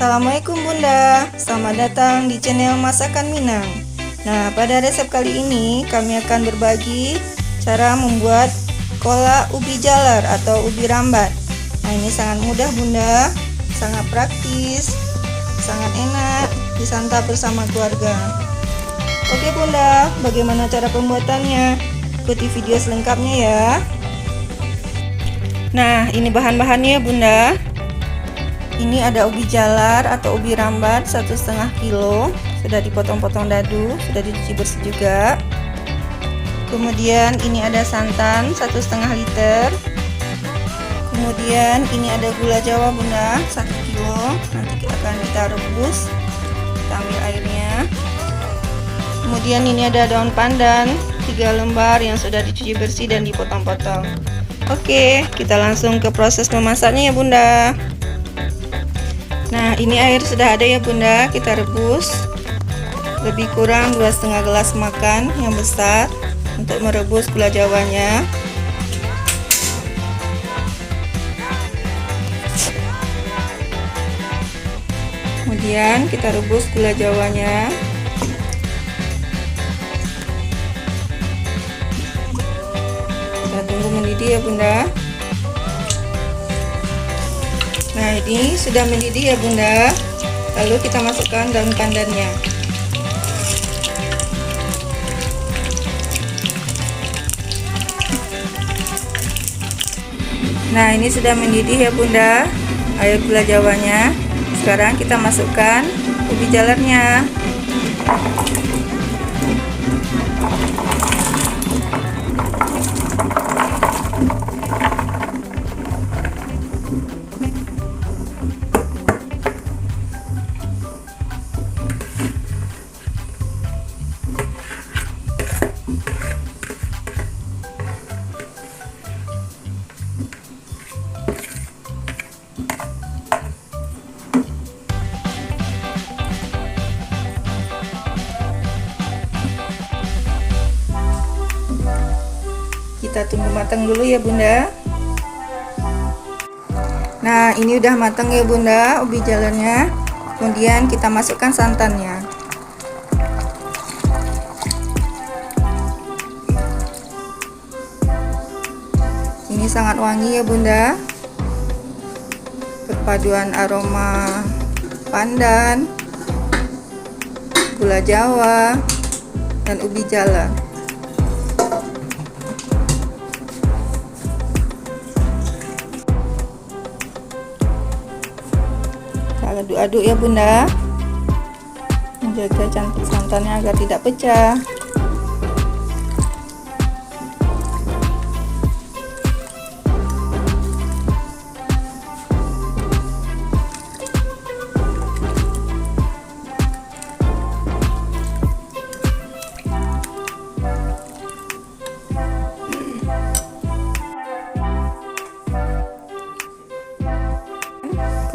Assalamualaikum Bunda, selamat datang di channel Masakan Minang. Nah, pada resep kali ini kami akan berbagi cara membuat kolak ubi jalar atau ubi rambat. Nah, ini sangat mudah Bunda, sangat praktis, sangat enak disantap bersama keluarga. Oke Bunda, bagaimana cara pembuatannya? Ikuti video selengkapnya ya. Nah, ini bahan-bahannya Bunda. Ini ada ubi jalar atau ubi rambat 1,5 kilo, sudah dipotong-potong dadu, sudah dicuci bersih juga. Kemudian ini ada santan 1,5 liter. Kemudian ini ada gula Jawa Bunda 1 kilo. Nanti akan kita rebus, kita ambil airnya. Kemudian ini ada daun pandan 3 lembar yang sudah dicuci bersih dan dipotong-potong. Oke, kita langsung ke proses memasaknya ya Bunda. Nah, ini air sudah ada ya Bunda, kita rebus lebih kurang 2,5 gelas makan yang besar untuk merebus gula jawanya. Kemudian kita rebus gula jawanya. Kita tunggu mendidih ya Bunda. Nah, ini sudah mendidih ya Bunda. Lalu kita masukkan daun pandannya. Nah, ini sudah mendidih ya Bunda air gula jawanya. Sekarang kita masukkan ubi jalarnya. Kita tunggu matang dulu ya Bunda. Nah, ini udah matang ya Bunda ubi jalarnya. Kemudian kita masukkan santannya. Ini sangat wangi ya Bunda. Perpaduan aroma pandan, gula Jawa, dan ubi jalar. Aduk-aduk ya Bunda, menjaga cantik santannya agar tidak pecah.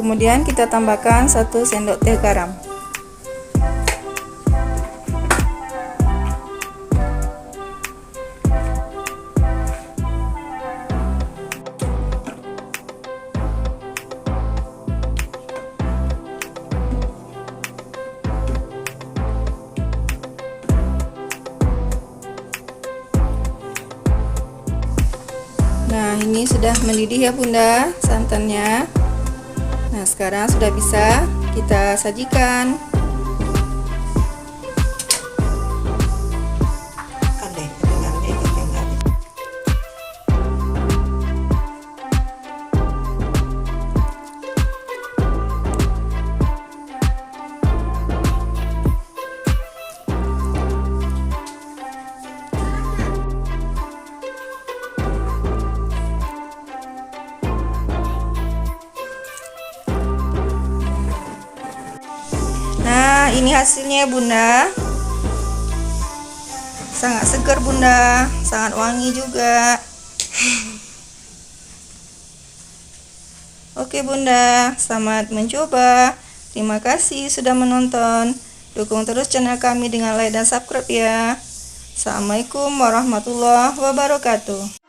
Kemudian kita tambahkan 1 sendok teh garam. Nah, ini sudah mendidih ya Bunda santannya. Nah, sekarang sudah bisa kita sajikan. Nah, ini hasilnya Bunda. Sangat segar Bunda, sangat wangi juga. Oke Bunda, selamat mencoba. Terima kasih sudah menonton. Dukung terus channel kami dengan like dan subscribe ya. Assalamualaikum warahmatullahi wabarakatuh.